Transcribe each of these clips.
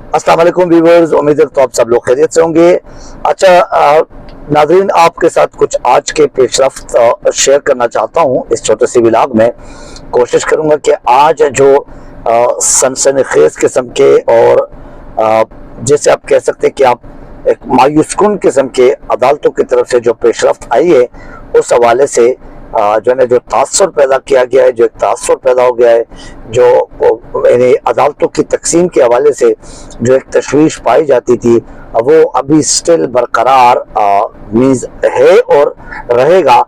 अस्सलाम वालेकुम व्यूअर्स, उम्मीद है तो आप सब लोग खैरियत से होंगे। अच्छा नाज़रीन, आपके साथ कुछ आज के पेशरफ्त शेयर करना चाहता हूँ इस छोटे सी व्लॉग में। कोशिश करूँगा कि आज जो सनसनीखेज किस्म के और जैसे आप कह सकते हैं कि आप एक मायूस कुन किस्म के अदालतों की तरफ से जो पेशरफ्त आई है, उस हवाले से जो है जो तासुर पैदा किया गया है, जो एक तासुर पैदा हो गया है, जो यानी अदालतों की तकसीम के हवाले से जो एक तशवीश पाई जाती थी, वो अभी स्टिल बरकरार मीज़ है और रहेगा।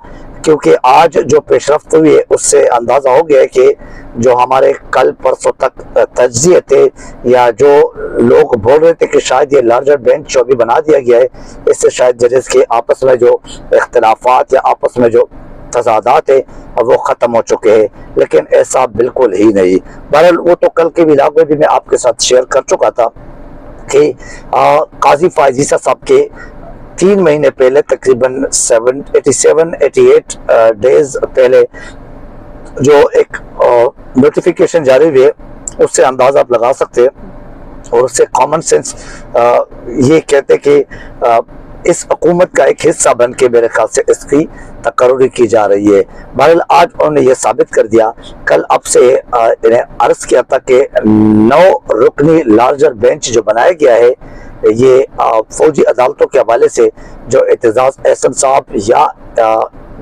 क्योंकि आज जो पेशरफ्त हुई है उससे अंदाज़ा हो गया है कि जो हमारे कल परसों तक तज्जिए थे या जो लोग बोल रहे थे कि शायद ये लार्जर बेंच जो अभी बना दिया गया है, इससे शायद जजेस के आपस में जो इख्तलाफात या आपस में जो तजादात है वो ख़त्म हो चुके हैं, लेकिन ऐसा बिल्कुल ही नहीं। बहरहाल वो तो कल के व्लॉग में भी मैं आपके साथ शेयर कर चुका था कि काजी फायज़ ईसा साहब के 3 महीने पहले तकरीबन 87-88 डेज पहले जो एक नोटिफिकेशन जारी हुई है, उससे अंदाज़ा आप लगा सकते हैं और उससे कॉमन सेंस ये कहते कि इस हुकूमत का एक हिस्सा बन के मेरे ख्याल से इसकी तकर्री की जा रही है। बहरहाल आज उन्होंने ये साबित कर दिया। कल अब से इन्हें अर्ज किया था कि 9 रुकनी लार्जर बेंच जो बनाया गया है, ये फौजी अदालतों के हवाले से जो एतजाज एहसन साहब या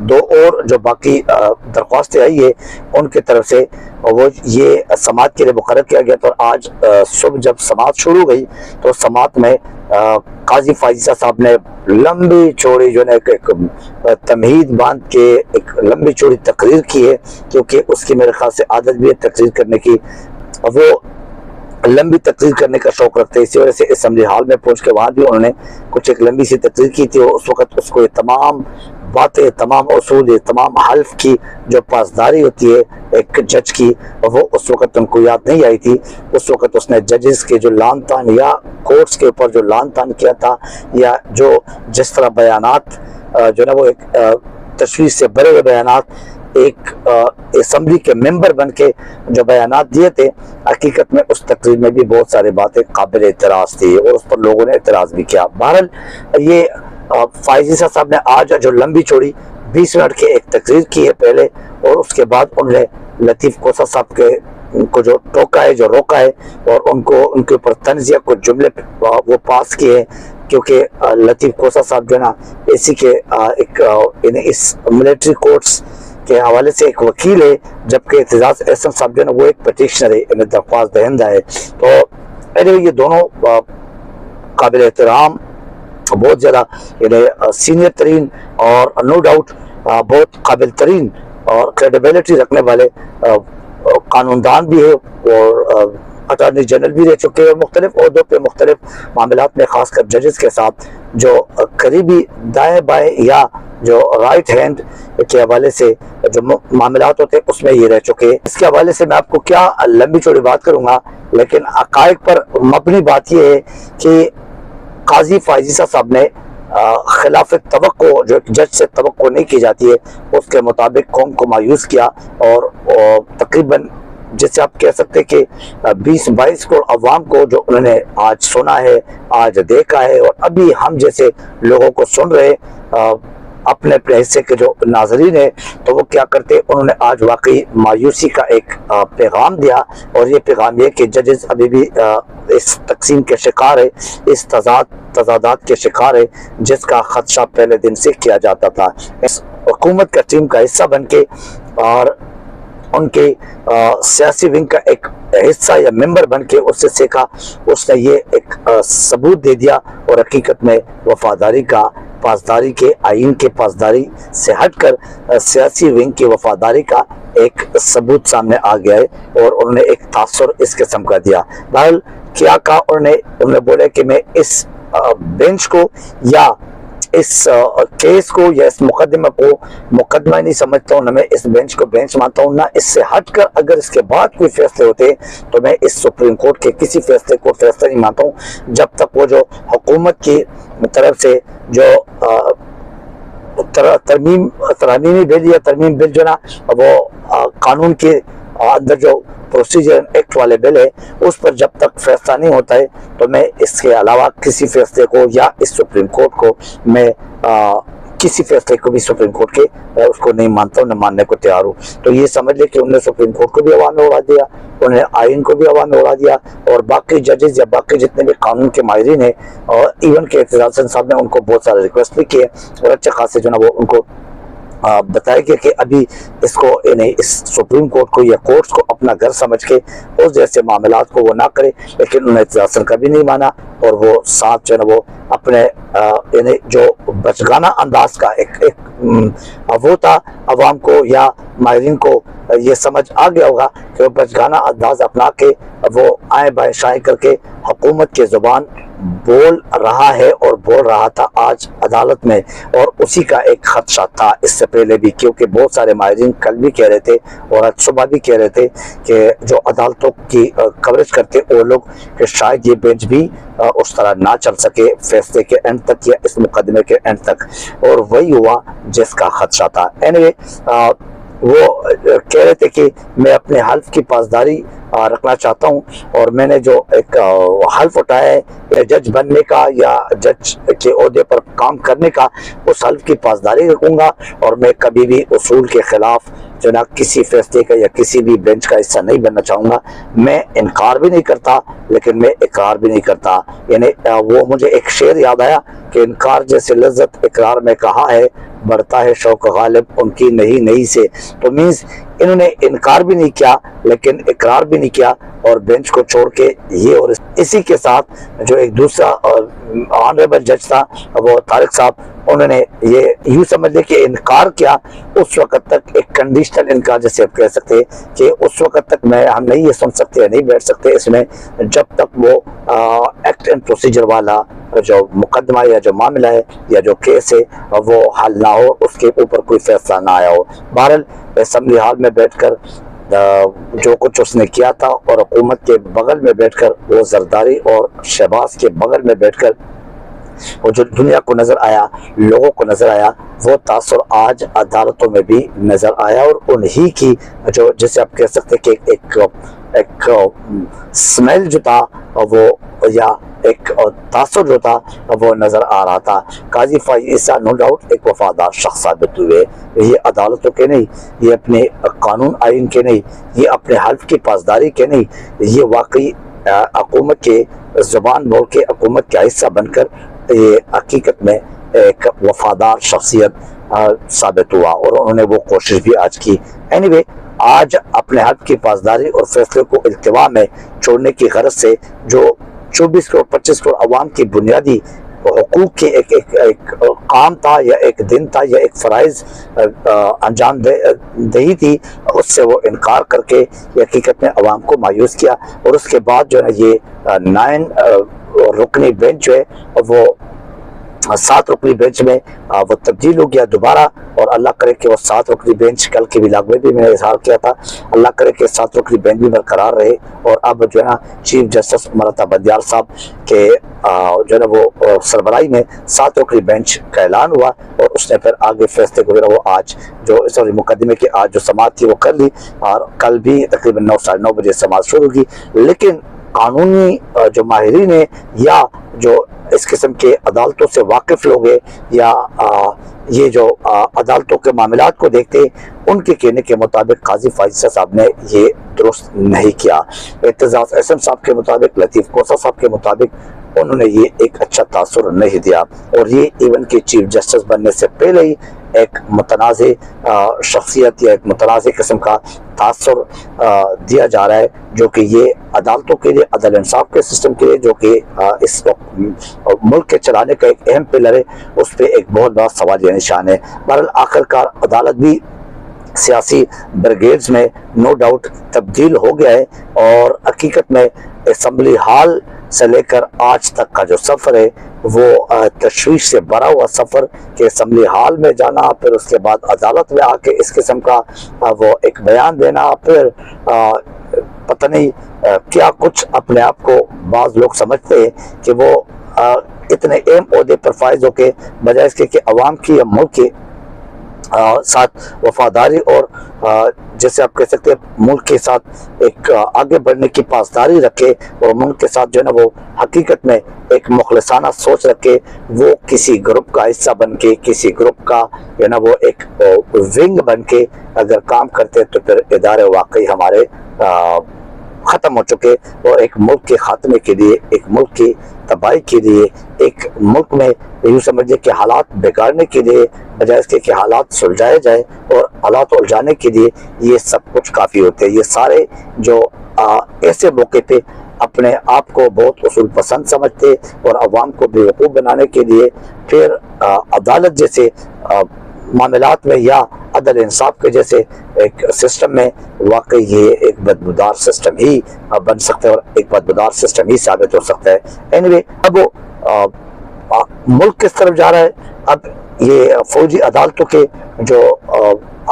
2 और जो बाकी दरख्वास्तें आई है उनकी तरफ से वो ये समात के लिए मुकर्रर किया गया। तो आज सुबह जब समात शुरू गई तो समात में काजी फायज़ ईसा साहब ने लंबी चौड़ी जो है एक तमहीद बांध के एक लंबी चौड़ी तकरीर की है, क्योंकि उसकी मेरे ख्याल से आदत भी है तकरीर करने की। वो लंबी तकरीर करने का शौक रखते हैं, इसी वजह से असम्बली हॉल में पहुंच के वहाँ भी उन्होंने कुछ एक लंबी सी तकरीर की थी। उस वक्त उसको ये तमाम बातें, तमाम उसूल, तमाम हल्फ की जो पासदारी होती है एक जज की, वो उस वक्त उनको याद नहीं आई थी। उस वक्त उसने जजेस के जो लान तान या कोर्ट्स के ऊपर जो लान तान किया था, या जो जिस तरह बयानात जो ना वो एक तशवीश से भरे हुए बयानात एक असम्बली के मेंबर बन के जो बयानात दिए थे, हकीकत में उस तकरीर में भी बहुत सारी बातें काबिल एतराज़ थी और उस पर लोगों ने एतराज़ भी किया। बहरहाल ये फायज़ ईसा साहब ने आज जो लंबी चौड़ी 20 मिनट की एक तकरीर की है पहले, और उसके बाद उन्होंने लतीफ़ कोसा साहब के को जो टोका है, जो रोका है, और उनको उनके ऊपर तंज़िया कुछ जुमले वो पास किए, क्योंकि लतीफ़ कोसा साहब जो ना इसी के एक इस मिलिट्री कोर्ट्स के हवाले से एक वकील है, जबकि एतजाज एहसन साहब जो ना वो एक पटिशनर है, इन्हें दरख्वास्त दहिंदा है। तो ये दोनों काबिल एहतराम, बहुत ज़्यादा सीनियर तरीन और नो डाउट बहुत काबिल तरीन और क्रेडिबिलिटी रखने वाले कानूनदान भी है, और अटॉर्नी जनरल भी रह चुके हैं, और मुख्तलिफ ओहदों पे मुख्तलिफ मामलात में खासकर जजेस के साथ जो करीबी दाएँ बाएँ या जो राइट हैंड के हवाले से जो मामलात होते हैं उसमें ये रह चुके हैं। इसके हवाले से मैं आपको क्या लंबी चौड़ी बात करूँगा, लेकिन हक़ाइक़ पर मबनी बात यह है कि काजी फायज़ ईसा साहब ने खिलाफ तवक्को जो जज से तवक्को नहीं की जाती है, उसके मुताबिक कौम को मायूस किया, और तकरीबन जिसे आप कह सकते हैं कि 20-22 करोड़ अवाम को जो उन्होंने आज सुना है, आज देखा है, और अभी हम जैसे लोगों को सुन रहे अपने अपने हिस्से के जो नाजरीन है, तो वो क्या करते, उन्होंने आज वाकई मायूसी का एक पैगाम दिया, और ये पैगाम ये कि जजेस अभी भी इस तकसीम के शिकार है, इस तजादात के शिकार है, जिसका खदशा पहले दिन से किया जाता था। इस हुकूमत का टीम का हिस्सा बन के और उनके सियासी विंग का एक हिस्सा या मेंबर बन के उससे सीखा, उसने ये एक सबूत दे दिया, और हकीकत में वफादारी का, पासदारी के आइन के पासदारी से हटकर सियासी विंग की वफादारी का एक सबूत सामने आ गया है, और उन्होंने एक तासुर इस किस्म का दिया। बहरहाल क्या कहा उन्होंने बोला कि मैं इस बेंच को या इस केस को या इस मुकदमे को मुकदमा नहीं समझता हूँ, ना मैं इस बेंच को बेंच मानता हूँ, ना इससे हटकर अगर इसके बाद कोई फैसले होते तो मैं इस सुप्रीम कोर्ट के किसी फैसले को फैसला नहीं मानता हूँ, जब तक वो जो हुकूमत की तरफ से जो तरमीमी बिल या तरमीम बिल जो ना वो कानून के अंदर जो प्रोसीजर एक्ट वाले बिल है उस पर जब तक फैसला नहीं होता है तो मैं इसके अलावा किसी फैसले को या इस सुप्रीम कोर्ट को मैं किसी फैसले को भी सुप्रीम कोर्ट के उसको नहीं मानता हूँ, न मानने को तैयार हूँ। तो ये समझ ले कि उन्होंने सुप्रीम कोर्ट को भी हवा में उड़ा दिया, उन्हें आइन को भी हवा में उड़ा दिया, और बाकी जजेस या बाकी जितने भी कानून के माहिरीन हैं और इवन के एतजाज हसन साहब ने उनको बहुत सारे रिक्वेस्ट भी किए और अच्छे खासे जो ना वो उनको बताया गया कि अभी इसको यानी इस सुप्रीम कोर्ट को या कोर्ट्स को अपना घर समझ के उस जैसे मामलात को वो ना करे, लेकिन उन्होंने एतजाज का भी नहीं माना और वो साथ जो है वो अपने यानी जो बचगाना अंदाज का एक वो था, अवाम को या माहिरीन को ये समझ आ गया होगा कि वो बचगाना अंदाज अपना के वो आए बाएं शाएं करके हुकूमत की ज़ुबान बोल रहा है और बोल रहा था आज अदालत में, और उसी का एक खदशा था इससे पहले भी, क्योंकि बहुत सारे माहिरीन कल भी कह रहे थे और आज सुबह भी कह रहे थे कि जो अदालतों की कवरेज करते वो लोग कि शायद ये बेंच भी उस तरह ना चल सके फैसले के एंड तक या इस मुकदमे के एंड तक, और वही हुआ जिसका खदशा था। एनीवे वो कह रहे थे कि मैं अपने हल्फ की पासदारी रखना चाहता हूं और मैंने जो एक हल्फ उठाया है जज बनने का या जज के ओहदे पर काम करने का, उस हल्फ की पासदारी रखूंगा और मैं कभी भी उसूल के खिलाफ जो ना किसी फैसले का या किसी भी बेंच का हिस्सा नहीं बनना चाहूँगा। मैं इनकार भी नहीं करता लेकिन मैं इकरार भी नहीं करता। यानी वो मुझे एक शेर याद आया कि इनकार जैसे लज्जत इकरार में कहा है, बढ़ता है शौक गालिब उनकी नहीं नहीं से। तो मीन्स इन्होंने इनकार भी नहीं किया लेकिन इकरार भी नहीं किया और बेंच को छोड़ के ये, और इसी के साथ जो एक दूसरा ऑनरेबल जज था वो तारिक साहब, उन्होंने ये यूँ समझ लिया कि इनकार किया उस वक्त तक, एक कंडीशनल इनकार जैसे आप कह सकते हैं कि उस वक्त तक हम नहीं ये सुन सकते या नहीं बैठ सकते इसमें जब तक वो एक्ट एंड प्रोसीजर वाला जो मुकदमा या जो मामला है या जो केस है वो हल ना हो, उसके ऊपर कोई फैसला ना आया हो। बहरहाल असेंबली हॉल में बैठकर जो कुछ उसने किया था और हुकूमत के बगल में बैठकर वो जरदारी और शहबाज के बगल में बैठकर वो जो दुनिया को नजर आया, लोगों को नजर आया, वो तासुर आज अदालतों में भी नजर आया और उन्हीं की जो जैसे आप कह सकते कि एक स्मेल जो था वो या एक तासुर जो था वो नजर आ रहा था। काजी फाइज ईसा नो डाउट एक वफादार शख्स साबित हुए, ये अदालतों के नहीं, ये अपने कानून आइन के नहीं, ये अपने हल्फ की पासदारी के नहीं, ये वाकई हुकूमत के ज़ुबान बोल के हुकूमत का हिस्सा बनकर ये हकीकत में एक वफादार शख्सियत साबित हुआ और उन्होंने वो कोशिश भी आज की। एनीवे आज अपने हक की पासदारी और फैसले को इल्तिवा में छोड़ने की गरज से जो 24 करोड़ 25 करोड़ अवाम की बुनियादी हुकूक के एक काम था या एक दिन था या एक फ़राइज़ अंजाम दही थी, उससे वो इनकार करके हकीकत में अवाम को मायूस किया और उसके बाद जो है ये 9 रुकनी बेंच जो है वो 7 रुकनी बेंच में वो तब्दील हो गया दोबारा, और अल्लाह करे कि वो 7 रुकनी बेंच कल के विलाग में भी मैंने इजहार किया था, अल्लाह करे कि 7 रुकनी बेंच भी बरकरार रहे और अब जो है ना चीफ जस्टिस मराता बंदियार साहब के जो है ना वो सरबराही में 7 रुकनी बेंच का ऐलान हुआ और उसने फिर आगे फैसले को वो आज जो सॉरी मुकदमे की आज जो समाअत थी वो कर ली और कल भी तकरीबन 9 साढ़े 9 बजे समाअत शुरू होगी। लेकिन कानूनी जो माहिरीन है या जो इस किस्म के अदालतों से वाकिफ लोग हैं या ये जो अदालतों के मामलात को देखते हैं उनके कहने के मुताबिक काजी फाइजा साहब ने ये दुरुस्त नहीं किया। एतजाज एहसन साहब के मुताबिक, लतीफ़ कोसा साहब के मुताबिक उन्होंने ये एक अच्छा तासुर नहीं दिया और ये इवन के चीफ जस्टिस बनने से पहले ही एक मुतनाज़े शख्सियत या एक मुतनाज़े किस्म का तासुर दिया जा रहा है जो कि ये अदालतों के लिए, अदल इंसाफ के सिस्टम के लिए जो कि इस मुल्क के चलाने का एक अहम पिलर है, उस पर एक बहुत बड़ा सवाल या निशान है। बहरहाल आखिरकार अदालत भी सियासी ब्रिगेड्स में नो डाउट तब्दील हो गया है और हकीकत में असम्बली हॉल से लेकर आज तक का जो सफ़र है वो तशवीश से भरा हुआ सफ़र के असम्बली हॉल में जाना, फिर उसके बाद अदालत में आके इस किस्म का वो एक बयान देना, फिर पता नहीं क्या कुछ अपने आप को बाज़ लोग समझते हैं कि वो इतने अहम ओहदे पर फाइज होके बजाय इसके कि अवाम की या मुल्क की साथ वफादारी और जैसे आप कह सकते हैं मुल्क के साथ एक आगे बढ़ने की पासदारी रखे और मुल्क के साथ जो है ना वो हकीकत में एक मुखलसाना सोच रखे, वो किसी ग्रुप का हिस्सा बन के, किसी ग्रुप का जो है ना वो एक विंग बन के अगर काम करते तो फिर इदारे वाकई हमारे ख़त्म हो चुके और एक मुल्क के खात्मे के लिए, एक मुल्क की तबाही के लिए, एक मुल्क में यूँ समझिए कि हालात बिगाड़ने के लिए बजाय इसके कि हालात सुलझाए जाए और हालात उलझाने के लिए ये सब कुछ काफ़ी होते हैं। ये सारे जो ऐसे मौके पे अपने आप को बहुत उसूल पसंद समझते और अवाम को बेवकूफ़ बनाने के लिए फिर अदालत जैसे मामलात में या अदल इंसाफ के जैसे एक सिस्टम में वाकई ये एक बदबूदार सिस्टम ही बन सकता है और एक बदबूदार सिस्टम ही साबित हो सकता है। एनीवे, अब वो मुल्क किस तरफ जा रहा है, अब ये फौजी अदालतों के जो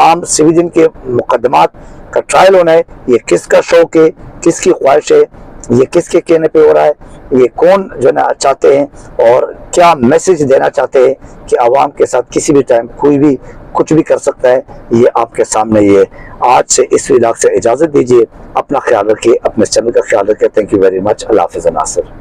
आम सिविलियन के मुकदमात का ट्रायल होना है, ये किसका शौक है, किसकी ख्वाहिश है, ये किसके कहने पे हो रहा है, ये कौन जो ना चाहते हैं और क्या मैसेज देना चाहते हैं कि आवाम के साथ किसी भी टाइम कोई भी कुछ भी कर सकता है, ये आपके सामने ये आज से इस व्लॉग से इजाज़त दीजिए। अपना ख्याल रखिए, अपने चैनल का ख्याल रखिए। Thank you very much. अल्लाह हाफ़िज़ नासिर।